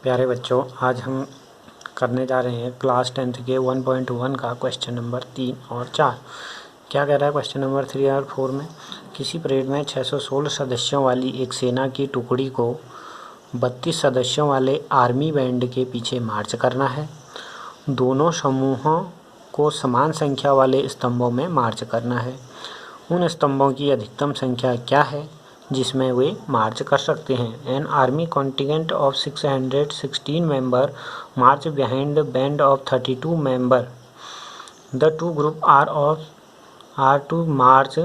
प्यारे बच्चों, आज हम करने जा रहे हैं क्लास 10th के 1.1 का क्वेश्चन नंबर 3 और 4। क्या कह रहा है क्वेश्चन नंबर 3 और 4 में? किसी परेड में 616 सदस्यों वाली एक सेना की टुकड़ी को 32 सदस्यों वाले आर्मी बैंड के पीछे मार्च करना है। दोनों समूहों को समान संख्या वाले स्तंभों में मार्च करना है। उन स्तंभों की अधिकतम संख्या क्या है जिसमें वे मार्च कर सकते हैं? An army contingent of 616 member march behind band of 32 member. The two group are to march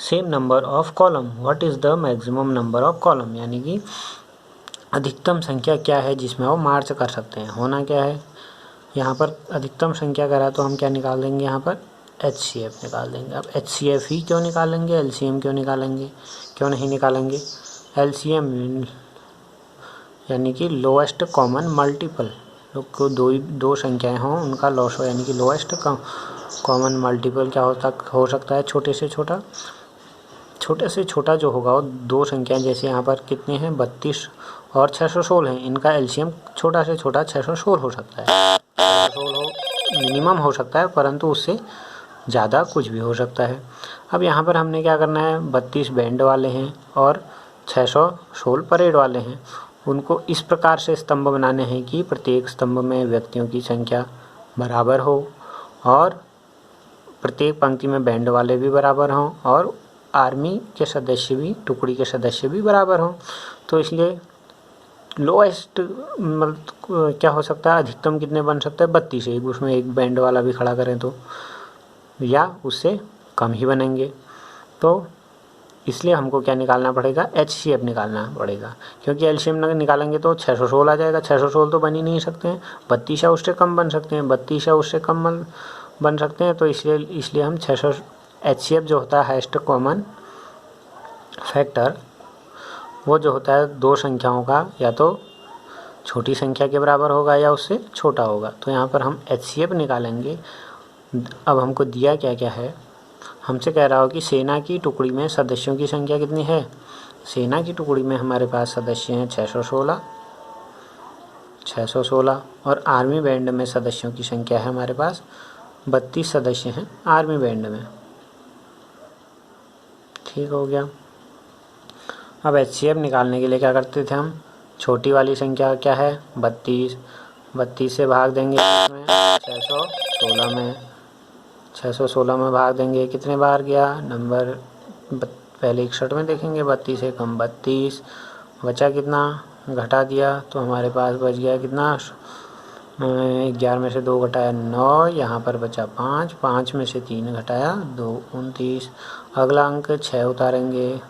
same number of column. What is the maximum number of column? यानी कि अधिकतम संख्या क्या है जिसमें वो मार्च कर सकते हैं। होना क्या है, यहाँ पर अधिकतम संख्या करा तो हम क्या निकाल देंगे, यहाँ पर HCF निकाल देंगे। अब HCF ही क्यों निकालेंगे, LCM क्यों निकालेंगे, क्यों नहीं निकालेंगे? LCM यानी कि लोएस्ट कॉमन मल्टीपल। को दो संख्याएं हों उनका लॉस हो, यानी कि लोएस्ट कॉमन मल्टीपल क्या हो सकता है? छोटे से छोटा जो होगा वो दो संख्याएं, जैसे यहाँ पर कितने हैं, 32 और 616 हैं। इनका LCM छोटा से छोटा 616 हो सकता है। 616 मिनिमम हो सकता है, परंतु उससे ज़्यादा कुछ भी हो सकता है। अब यहाँ पर हमने क्या करना है, 32 बैंड वाले हैं और 616 परेड वाले हैं। उनको इस प्रकार से स्तंभ बनाने हैं कि प्रत्येक स्तंभ में व्यक्तियों की संख्या बराबर हो और प्रत्येक पंक्ति में बैंड वाले भी बराबर हों और आर्मी के सदस्य भी, टुकड़ी के सदस्य भी बराबर हों। तो इसलिए लोएस्ट मतलब क्या हो सकता है, अधिकतम कितने बन सकते हैं? 32। उसमें एक बैंड वाला भी खड़ा करें तो, या उससे कम ही बनेंगे। तो इसलिए हमको क्या निकालना पड़ेगा, HCF निकालना पड़ेगा, क्योंकि LCM निकालेंगे तो 616 आ जाएगा। 616 तो बन ही नहीं सकते हैं, 32 या उससे कम बन सकते हैं, 32 या उससे कम बन सकते हैं। तो इसलिए हम 600 HCF जो होता है हाईएस्ट कॉमन फैक्टर, वो जो होता है दो संख्याओं का या तो छोटी संख्या के बराबर होगा या उससे छोटा होगा। तो यहाँ पर हम HCF निकालेंगे। अब हमको दिया क्या क्या है, हमसे कह रहा हो कि सेना की टुकड़ी में सदस्यों की संख्या कितनी है। सेना की टुकड़ी में हमारे पास सदस्य हैं 616 और आर्मी बैंड में सदस्यों की संख्या है हमारे पास 32 सदस्य हैं आर्मी बैंड में। ठीक हो गया। अब HCF निकालने के लिए क्या करते थे हम, छोटी वाली संख्या क्या है, 32 से भाग देंगे इसमें 616 में, 616 में भाग देंगे, कितने बार गया नंबर, पहले 61 में देखेंगे, 32 से कम 32, बचा कितना, घटा दिया तो हमारे पास बच गया कितना, 11 में से 2 घटाया 9, यहाँ पर बचा 5 में से 3 घटाया 2, 29। अगला अंक 6 उतारेंगे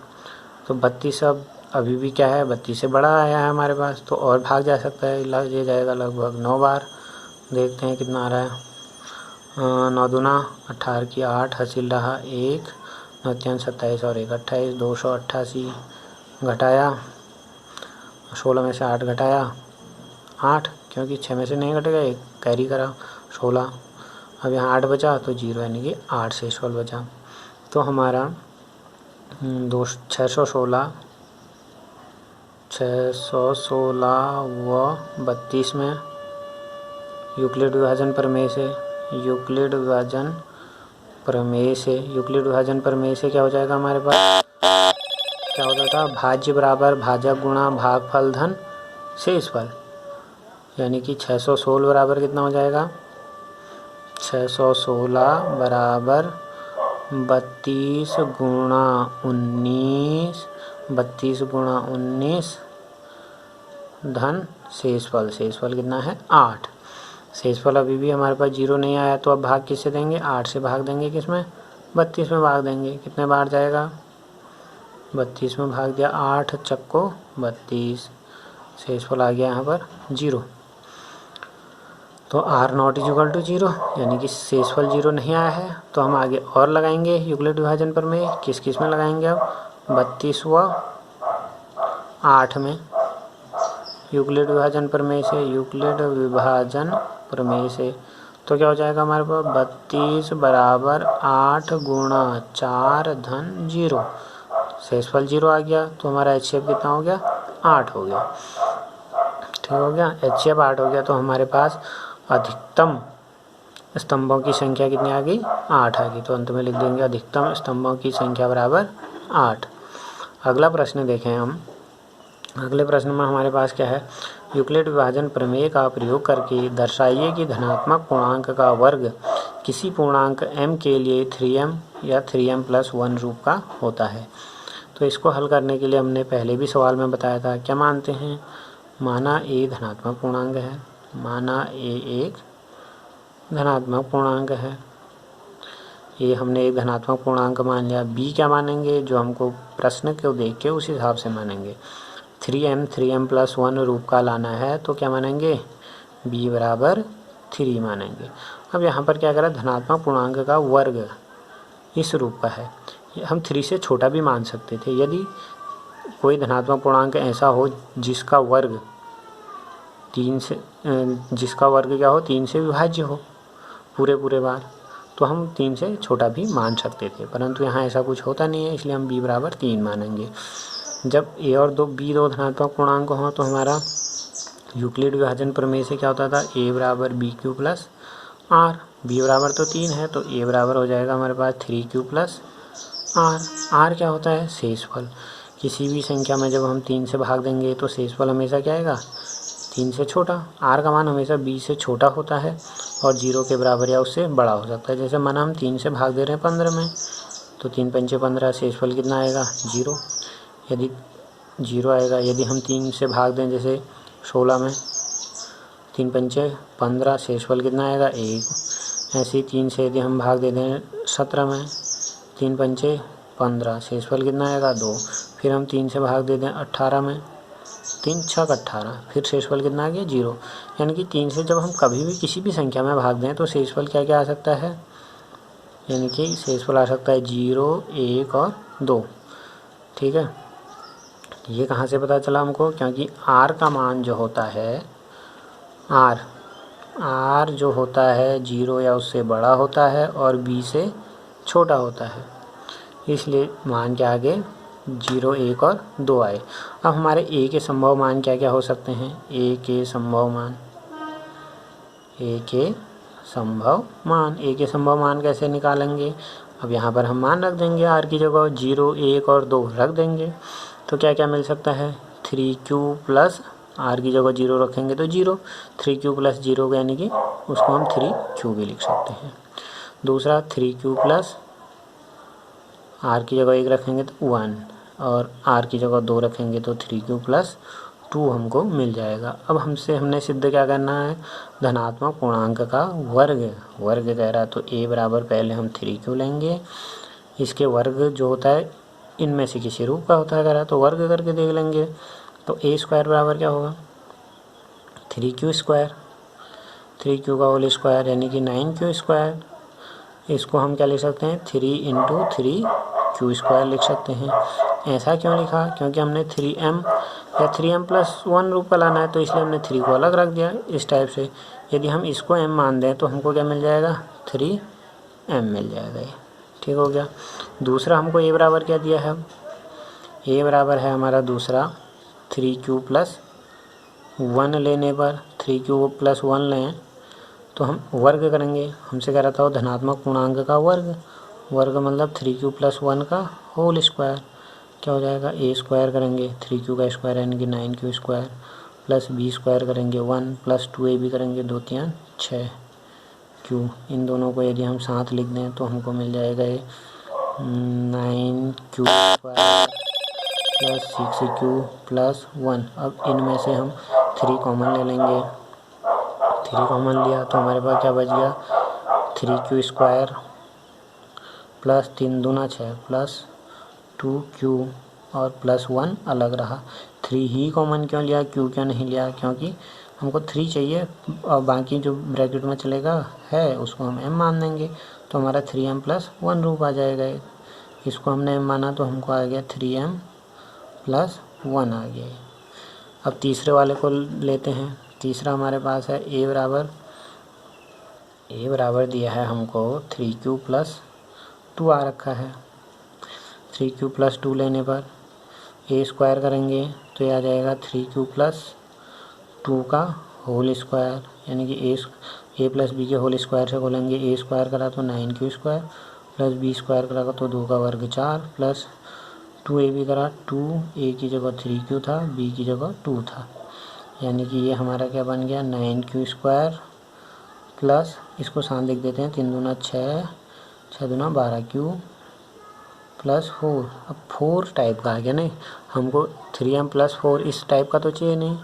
तो 32 अब अभी भी क्या है, 32 से बड़ा आया है हमारे पास, तो और भाग जा सकता है, ये जाएगा लगभग 9 बार। देखते हैं कितना आ रहा है, 9 दूना 18 की 8 हासिल रहा 1, 9 3 27 और 1 28, 288 घटाया 16 में से 8 घटाया 8, क्योंकि 6 में से नहीं घटेगा, 1 कैरी करा 16। अब यहाँ 8 बचा तो 0, यानी कि 8 से 16 बचा। तो हमारा 616 व 32 में यूक्लिड विभाजन प्रमेय से क्या हो जाएगा हमारे पास, क्या होता था, भाज्य बराबर भाजक गुणा भागफल धन शेषफल, यानी कि 616 बराबर कितना हो जाएगा, 616 बराबर 32 गुणा 19 धन शेषफल कितना है 8। शेषफल अभी भी हमारे पास 0 नहीं आया, तो अब भाग किससे देंगे, 8 से भाग देंगे, किसमें, 32 में भाग देंगे, कितने बार जाएगा, 32 में भाग दिया, 8 चक्को 32, शेषफल आ गया यहाँ पर 0। तो R नॉट इक्वल टू 0, यानी कि शेषफल 0 नहीं आया है। तो हम आगे और लगाएंगे यूक्लिड विभाजन प्रमेय, किस में लगाएंगे, अब 32 व 8 में यूक्लिड विभाजन प्रमेय से तो क्या हो जाएगा हमारे पास, 32 बराबर 8 गुणा 4 धन 0, शेषफल 0 आ गया, तो हमारा HCF कितना हो गया, 8 हो गया। ठीक हो गया। HCF 8 हो गया तो हमारे पास अधिकतम स्तंभों की संख्या कितनी आ गई? 8 आ गई। तो अंत में लिख देंगे अधिकतम स्तंभों की संख्या बराबर 8। अगला प्रश्न देखें हम। अगले प्रश्न में हमारे पास क्या है? यूक्लिड विभाजन प्रमेय का प्रयोग करके दर्शाइए कि धनात्मक पूर्णांक का वर्ग किसी पूर्णांक m के लिए 3m या 3m+1 रूप का होता है। तो इसको हल करने के लिए हमने पहले भी सवाल में बताया था, क्या मानते हैं? माना a धनात्मक पूर्णांक है, माना a एक धनात्मक पूर्णांक है, ये हमने एक धनात्मक पूर्णांक मान लिया। b क्या मानेंगे? जो हमको प्रश्न को देख के उस हिसाब से मानेंगे। 3m+1 रूप का लाना है तो क्या मानेंगे? b बराबर 3 मानेंगे। अब यहाँ पर क्या करा? धनात्मक पूर्णांक का वर्ग इस रूप का है, हम 3 से छोटा भी मान सकते थे। यदि कोई धनात्मक पूर्णांक ऐसा हो जिसका वर्ग 3 से जिसका वर्ग क्या हो? 3 से विभाज्य हो पूरे बार, तो हम 3 से छोटा भी मान सकते थे, परंतु यहाँ ऐसा कुछ होता नहीं है, इसलिए हम b बराबर 3 मानेंगे। जब a और b दो धनात्मक पूर्णांक हों तो हमारा यूक्लिड विभाजन प्रमेय से क्या होता था? a बराबर bq प्लस r। b बराबर तो 3 है तो a बराबर हो जाएगा हमारे पास 3q प्लस r। r क्या होता है? शेषफल। किसी भी संख्या में जब हम 3 से भाग देंगे तो शेषफल हमेशा क्या आएगा? 3 से छोटा। r का मान हमेशा b से छोटा होता है और 0 के बराबर या उससे बड़ा हो सकता है। जैसे माना हम 3 से भाग दे रहे हैं 15 में, तो 3 पंचे 15, शेषफल कितना आएगा? 0। यदि 0 आएगा। यदि हम 3 से भाग दें जैसे 16 में, 3 पंचे 15, शेषफल कितना आएगा? 1। ऐसे ही 3 से यदि हम भाग दे दें 17 में, 3 पंचे 15, शेषफल कितना आएगा? 2। फिर हम 3 से भाग दे दें 18 में, 3 छक 18, फिर शेषफल कितना आ गया? 0। यानी कि 3 से जब हम कभी भी किसी भी संख्या में भाग दें तो शेषफल क्या क्या आ सकता है? यानी कि शेषफल आ सकता है 0, 1 और 2। ठीक है, ये कहाँ से पता चला हमको? क्योंकि r का मान जो होता है, r जो होता है 0 या उससे बड़ा होता है और b से छोटा होता है, इसलिए मान के आगे 0, 1 और 2 आए। अब हमारे a के संभव मान क्या क्या हो सकते हैं? a के संभव मान कैसे निकालेंगे? अब यहाँ पर हम मान रख देंगे, r की जगह 0, 1 और 2 रख देंगे, तो क्या क्या मिल सकता है? 3q प्लस r की जगह 0 रखेंगे तो 0, 3q प्लस 0 यानी कि उसको हम 3q भी लिख सकते हैं। दूसरा 3q प्लस r की जगह 1 रखेंगे तो 1 और r की जगह 2 रखेंगे तो 3q प्लस 2 हमको मिल जाएगा। अब हमने सिद्ध क्या करना है? धनात्मक पूर्णांक का वर्ग कह रहा है, तो a बराबर पहले हम 3q लेंगे, इसके वर्ग जो होता है इनमें से किसी रूप का होता है कह रहा है, तो वर्ग करके देख लेंगे। तो a स्क्वायर बराबर क्या होगा? 3q स्क्वायर, 3q का होल स्क्वायर यानी कि 9q स्क्वायर। इसको हम क्या लिख सकते हैं? 3 × 3q स्क्वायर लिख सकते हैं। ऐसा क्यों लिखा? क्योंकि हमने 3m या 3m+1 रूप का लाना है, तो इसलिए हमने 3 को अलग रख दिया इस टाइप से। यदि हम इसको m मान दें तो हमको क्या मिल जाएगा? 3m मिल जाएगा। ये ठीक हो गया। दूसरा हमको a बराबर क्या दिया है? a बराबर है हमारा दूसरा 3q प्लस 1 लेने पर, 3q प्लस 1 लें तो हम वर्ग करेंगे। हमसे कह रहा था वो धनात्मक पूर्णांक का वर्ग मतलब 3q प्लस 1 का होल स्क्वायर। क्या हो जाएगा? a स्क्वायर करेंगे 3q का स्क्वायर यानी कि 9q square, plus b square करेंगे 1 प्लस 2ab करेंगे 2 3 6q। इन दोनों को यदि हम साथ लिख दें तो हमको मिल जाएगा ये 9q square plus 6q plus 1। अब इनमें से हम 3 कॉमन ले लेंगे, 3 कॉमन लिया तो हमारे पास क्या बच गया? 3q स्क्वायर प्लस 3 दूना 6 प्लस 2q और प्लस 1 अलग रहा। 3 ही कॉमन क्यों लिया, q क्यों नहीं लिया? क्योंकि हमको 3 चाहिए और बाकी जो ब्रैकेट में चलेगा है उसको हम m मान देंगे, तो हमारा 3m+1 रूप आ जाएगा। इसको हमने m माना तो हमको आ गया 3m+1 आ गया। अब तीसरे वाले को लेते हैं। तीसरा हमारे पास है a बराबर दिया है हमको 3q प्लस 2 आ रखा है। 3q प्लस 2 लेने पर a स्क्वायर करेंगे तो ये आ जाएगा 3q प्लस 2 का होल स्क्वायर, यानी कि ए प्लस बी के होल स्क्वायर से खोलेंगे। ए स्क्वायर करा तो 9 स्क्वायर प्लस बी स्क्वायर करा तो 2 का वर्ग 4 प्लस 2ab करा 2, ए की जगह 3q था, बी की जगह 2 था, यानी कि ये हमारा क्या बन गया 9q स्क्वायर प्लस इसको साथ लिख देते हैं 3 दूना 6, 6 दूना 12q प्लस 4। अब 4 टाइप का आ गया नहीं, हमको 3m प्लस 4 इस टाइप का तो चाहिए नहीं,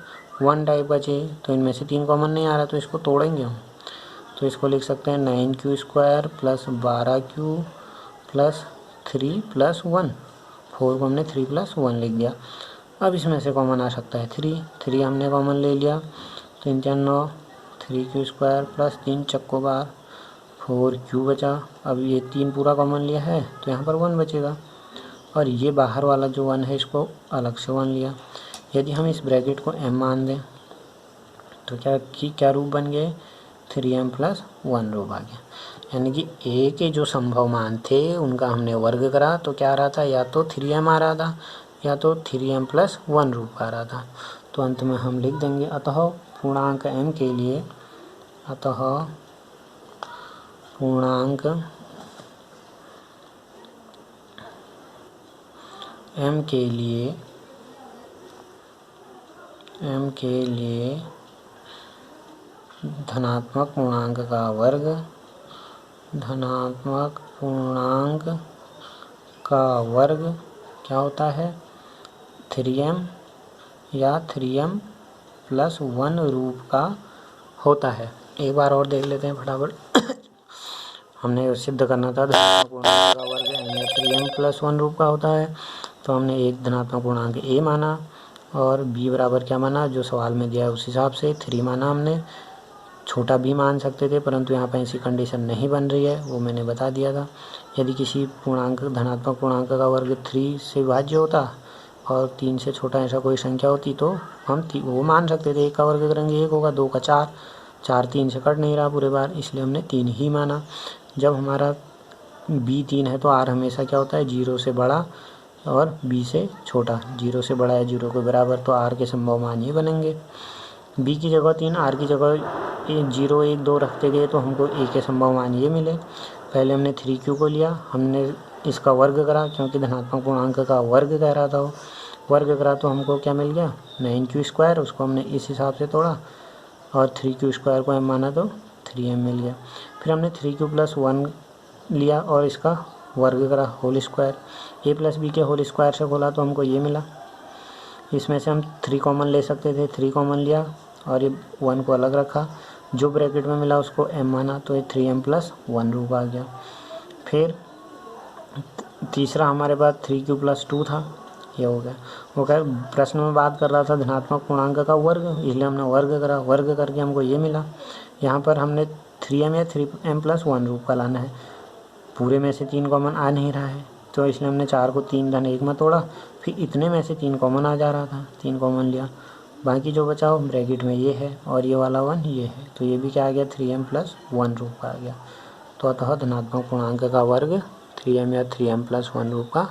1 टाइप का चाहिए। तो इनमें से 3 कॉमन नहीं आ रहा तो इसको तोड़ेंगे हम, तो इसको लिख सकते हैं 9q square plus 12q plus 3 plus 1। 4 को हमने 3 प्लस 1 लिख दिया। अब इसमें से कॉमन आ सकता है 3 हमने कॉमन ले लिया, 3 4 9, 3q स्क्वायर प्लस 3 चक्को 12, 4q बचा। अब ये 3 पूरा कॉमन लिया है तो यहाँ पर 1 बचेगा, और ये बाहर वाला जो 1 है इसको अलग से 1 लिया। यदि हम इस ब्रैकेट को m मान दें तो क्या रूप बन गए 3m प्लस 1 रूप आ गया, यानी कि a के जो संभव मान थे उनका हमने वर्ग करा तो क्या आ रहा था, या तो 3m आ रहा था या तो 3m प्लस 1 रूप आ रहा था। तो अंत में हम लिख देंगे अतः पूर्णांक m के लिए, अतः पूर्णांक m के लिए धनात्मक पूर्णांक का वर्ग, धनात्मक पूर्णांक का वर्ग क्या होता है 3m या 3m प्लस 1 रूप का होता है। एक बार और देख लेते हैं फटाफट। हमने सिद्ध करना था धनात्मक पूर्णांक का वर्ग m या 3m प्लस 1 रूप का होता है, तो हमने एक धनात्मक पूर्णांक a माना और b बराबर क्या माना, जो सवाल में दिया है उस हिसाब से 3 माना हमने। छोटा b मान सकते थे परंतु यहाँ पर ऐसी कंडीशन नहीं बन रही है, वो मैंने बता दिया था। यदि किसी पूर्णांक धनात्मक पूर्णांक का वर्ग 3 से विभाज्य होता और 3 से छोटा ऐसा कोई संख्या होती तो हम वो मान सकते थे। 1 का वर्ग करेंगे 1 होगा, 2 का 4, 4 3 से कट नहीं रहा पूरे बार, इसलिए हमने 3 ही माना। जब हमारा b 3 है तो r हमेशा क्या होता है 0 से बड़ा और b से छोटा, 0 से बड़ा या 0 के बराबर, तो r के संभव मान ये बनेंगे। b की जगह 3, r की जगह 0 1 2 रखते गए तो हमको a के संभव मान ये मिले। पहले हमने 3q को लिया, हमने इसका वर्ग करा क्योंकि धनात्मक पूर्णांक का वर्ग कह रहा था वो, वर्ग करा तो हमको क्या मिल गया 9q स्क्वायर, उसको हमने इस हिसाब से तोड़ा और 3q स्क्वायर को m माना तो 3m मिल गया। फिर हमने 3q प्लस 1 लिया और इसका वर्ग करा whole square, a plus b के होल स्क्वायर से खोला तो हमको ये मिला। इसमें से हम 3 कॉमन ले सकते थे, 3 कॉमन लिया और ये 1 को अलग रखा, जो ब्रैकेट में मिला उसको m माना तो ये 3m प्लस 1 रूप आ गया। फिर तीसरा हमारे पास 3q प्लस 2 था, ये हो गया। वो क्या प्रश्न में बात कर रहा था धनात्मक पूर्णांक का वर्ग, इसलिए हमने वर्ग करा, वर्ग करके हमको ये मिला। यहाँ पर हमने 3m या 3m प्लस 1 रूप का लाना है, पूरे में से 3 कॉमन आ नहीं रहा है तो इसलिए हमने 4 को 3 धन 1 में तोड़ा, फिर इतने में से 3 कॉमन आ जा रहा था, 3 कॉमन लिया, बाकी जो बचा ब्रैकेट में ये है और ये वाला 1 ये है, तो ये भी क्या आ गया 3m प्लस 1 रूप का आ गया। तो अतः धनात्मक पूर्णांक का वर्ग 3m या 3m प्लस 1 रूप का